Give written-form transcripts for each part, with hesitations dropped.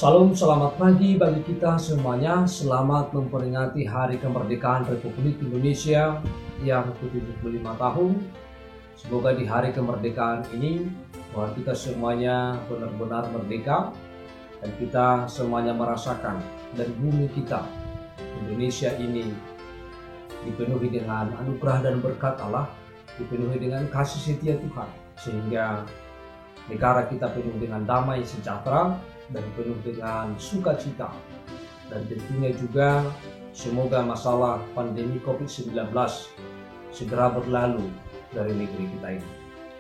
Salam, selamat pagi bagi kita semuanya. Selamat memperingati Hari Kemerdekaan Republik Indonesia yang ke-75 tahun. Semoga di hari kemerdekaan ini bahwa kita semuanya benar-benar merdeka dan kita semuanya merasakan dan bumi kita Indonesia ini dipenuhi dengan anugerah dan berkat Allah, dipenuhi dengan kasih setia Tuhan, sehingga negara kita penuh dengan damai sejahtera dan penuh dengan sukacita. Dan tentunya juga semoga masalah pandemi COVID-19 segera berlalu dari negeri kita ini.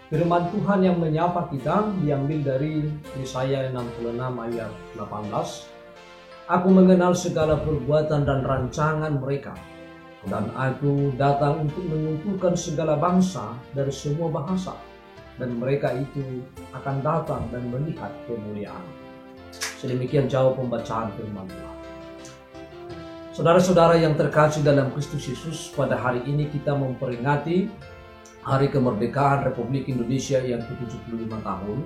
Firman Tuhan yang menyapa kita diambil dari Yesaya 66 ayat 18. Aku mengenal segala perbuatan dan rancangan mereka, dan aku datang untuk mengumpulkan segala bangsa dari semua bahasa, dan mereka itu akan datang dan melihat kemuliaan. Sedemikian jauh pembacaan firman Tuhan. Saudara-saudara yang terkasih dalam Kristus Yesus, pada hari ini kita memperingati Hari Kemerdekaan Republik Indonesia yang ke-75 tahun.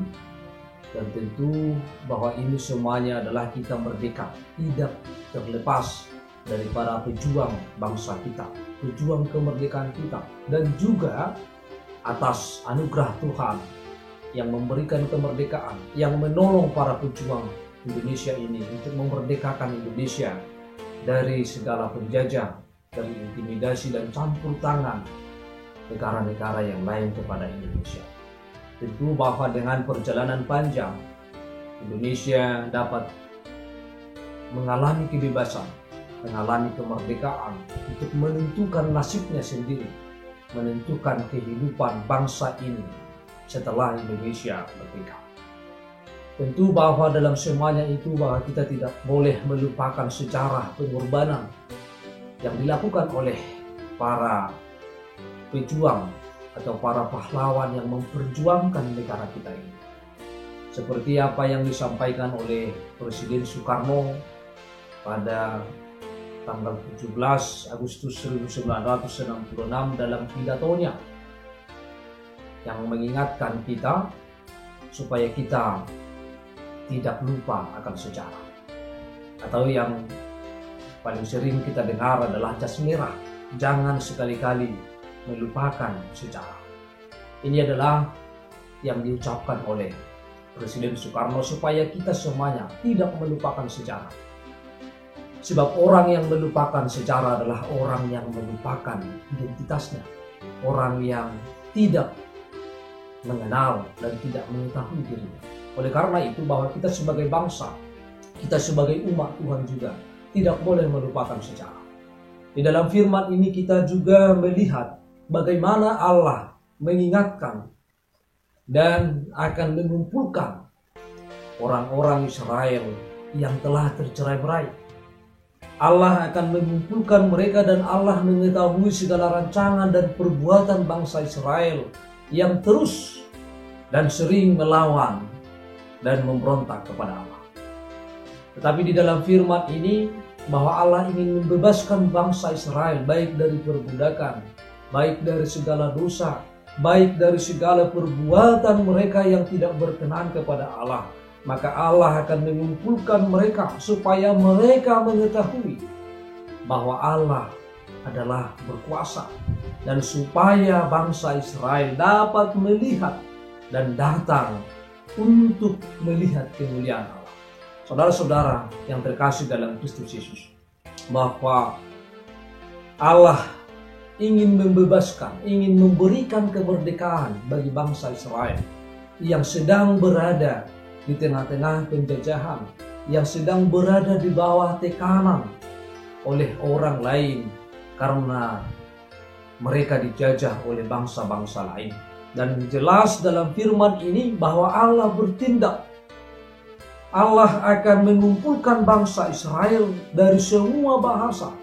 Dan tentu bahwa ini semuanya adalah kita merdeka, tidak terlepas dari para pejuang bangsa kita, pejuang kemerdekaan kita, dan juga atas anugerah Tuhan yang memberikan kemerdekaan, yang menolong para pejuang Indonesia ini untuk memerdekakan Indonesia dari segala penjajah, dari intimidasi dan campur tangan negara-negara yang lain kepada Indonesia. Tentu bahwa dengan perjalanan panjang, Indonesia dapat mengalami kebebasan, mengalami kemerdekaan untuk menentukan nasibnya sendiri, menentukan kehidupan bangsa ini setelah Indonesia merdeka. Tentu bahwa dalam semuanya itu bahwa kita tidak boleh melupakan sejarah pengorbanan yang dilakukan oleh para pejuang atau para pahlawan yang memperjuangkan negara kita ini. Seperti apa yang disampaikan oleh Presiden Soekarno pada tanggal 17 Agustus 1966 dalam pidatonya yang mengingatkan kita supaya kita tidak lupa akan sejarah. Atau yang paling sering kita dengar adalah jas merah, jangan sekali-kali melupakan sejarah. Ini adalah yang diucapkan oleh Presiden Soekarno supaya kita semuanya tidak melupakan sejarah. Sebab orang yang melupakan sejarah adalah orang yang melupakan identitasnya, orang yang tidak mengenal dan tidak mengetahui dirinya. Oleh karena itu bahwa kita sebagai bangsa, kita sebagai umat Tuhan juga tidak boleh melupakan sejarah. Di dalam firman ini kita juga melihat bagaimana Allah mengingatkan dan akan mengumpulkan orang-orang Israel yang telah tercerai-berai. Allah akan mengumpulkan mereka dan Allah mengetahui segala rancangan dan perbuatan bangsa Israel yang terus dan sering melawan dan memberontak kepada Allah. Tetapi di dalam firman ini bahwa Allah ingin membebaskan bangsa Israel baik dari perbudakan, baik dari segala dosa, baik dari segala perbuatan mereka yang tidak berkenan kepada Allah. Maka Allah akan mengumpulkan mereka supaya mereka mengetahui bahwa Allah adalah berkuasa, dan supaya bangsa Israel dapat melihat dan datang untuk melihat kemuliaan Allah. Saudara-saudara yang terkasih dalam Kristus Yesus, bahwa Allah ingin membebaskan, ingin memberikan kemerdekaan bagi bangsa Israel yang sedang berada di tengah-tengah penjajahan, yang sedang berada di bawah tekanan oleh orang lain karena mereka dijajah oleh bangsa-bangsa lain. Dan jelas dalam firman ini bahwa Allah bertindak. Allah akan mengumpulkan bangsa Israel dari semua bahasa.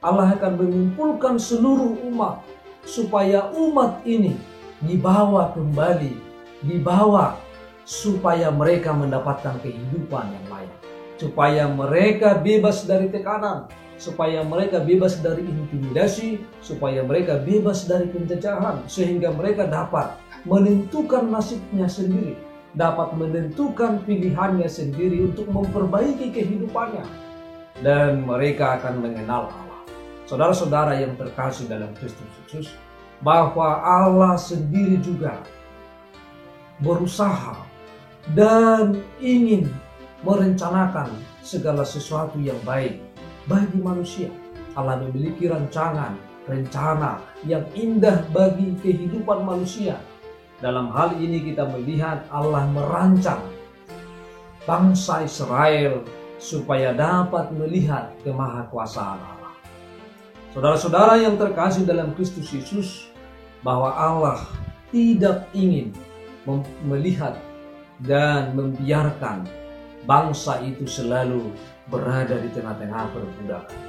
Allah akan mengumpulkan seluruh umat supaya umat ini dibawa kembali, dibawa supaya mereka mendapatkan kehidupan yang layak, supaya mereka bebas dari tekanan, supaya mereka bebas dari intimidasi, supaya mereka bebas dari penjajahan, sehingga mereka dapat menentukan nasibnya sendiri, dapat menentukan pilihannya sendiri untuk memperbaiki kehidupannya, dan mereka akan mengenal Allah. Saudara-saudara yang terkasih dalam Kristus Yesus, bahwa Allah sendiri juga berusaha dan ingin merencanakan segala sesuatu yang baik bagi manusia. Allah memiliki rencana yang indah bagi kehidupan manusia. Dalam hal ini kita melihat Allah merancang bangsa Israel supaya dapat melihat kemahakuasaan Allah. Saudara-saudara yang terkasih dalam Kristus Yesus, bahwa Allah tidak ingin melihat dan membiarkan bangsa itu selalu berada di tengah-tengah perbudakan.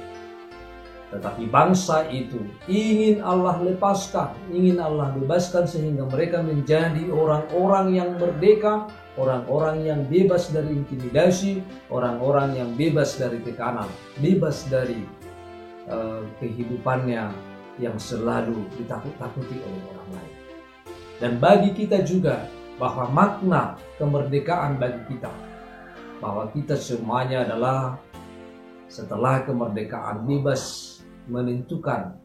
Tetapi bangsa itu ingin Allah lepaskan, ingin Allah bebaskan, sehingga mereka menjadi orang-orang yang merdeka, orang-orang yang bebas dari intimidasi, orang-orang yang bebas dari tekanan, bebas dari kehidupannya yang selalu ditakut-takuti oleh orang lain. Dan bagi kita juga, bahwa makna kemerdekaan bagi kita, bahwa kita semuanya adalah setelah kemerdekaan bebas menentukan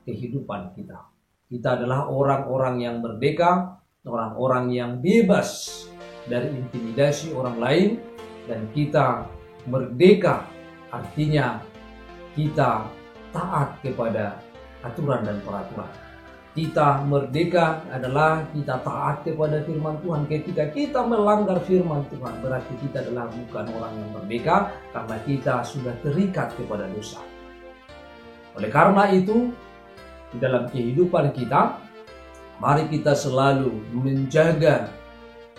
kehidupan kita. Kita adalah orang-orang yang merdeka, orang-orang yang bebas dari intimidasi orang lain, dan kita merdeka artinya kita taat kepada aturan dan peraturan. Kita merdeka adalah kita taat kepada firman Tuhan. Ketika kita melanggar firman Tuhan, berarti kita adalah bukan orang yang merdeka, karena kita sudah terikat kepada dosa. Oleh karena itu, di dalam kehidupan kita, mari kita selalu menjaga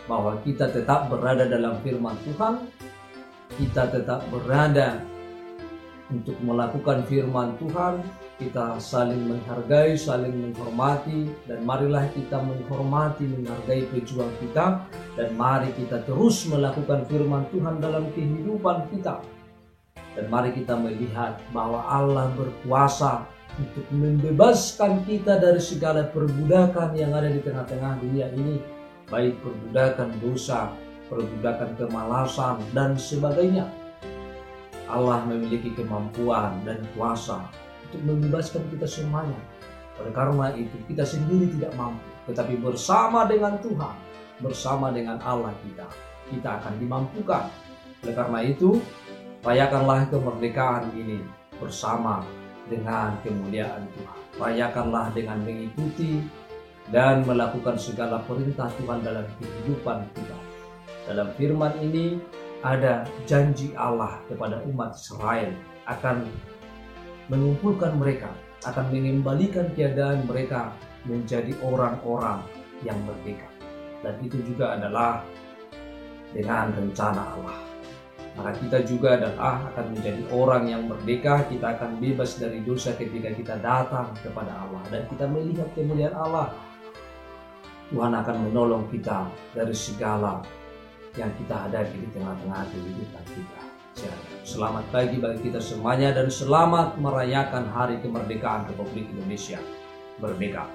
bahwa kita tetap berada dalam firman Tuhan, kita tetap berada untuk melakukan firman Tuhan, kita saling menghargai, saling menghormati, dan marilah kita menghormati, menghargai pejuang kita, dan mari kita terus melakukan firman Tuhan dalam kehidupan kita. Dan mari kita melihat bahwa Allah berkuasa untuk membebaskan kita dari segala perbudakan yang ada di tengah-tengah dunia ini, baik perbudakan dosa, perbudakan kemalasan, dan sebagainya. Allah memiliki kemampuan dan kuasa untuk membebaskan kita semuanya. Oleh karena itu, kita sendiri tidak mampu, tetapi bersama dengan Tuhan, bersama dengan Allah kita akan dimampukan. Oleh karena itu, rayakanlah kemerdekaan ini bersama dengan kemuliaan Tuhan. Rayakanlah dengan mengikuti dan melakukan segala perintah Tuhan dalam kehidupan kita. Dalam firman ini ada janji Allah kepada umat Israel akan mengumpulkan mereka, akan mengembalikan keadaan mereka menjadi orang-orang yang merdeka. Dan itu juga adalah dengan rencana Allah. Maka kita juga adalah akan menjadi orang yang merdeka, kita akan bebas dari dosa ketika kita datang kepada Allah. Dan kita melihat kemuliaan Allah. Tuhan akan menolong kita dari segala yang kita hadapi di tengah-tengah kehidupan kita. Selamat pagi bagi kita semuanya, dan selamat merayakan Hari Kemerdekaan Republik Indonesia. Merdeka!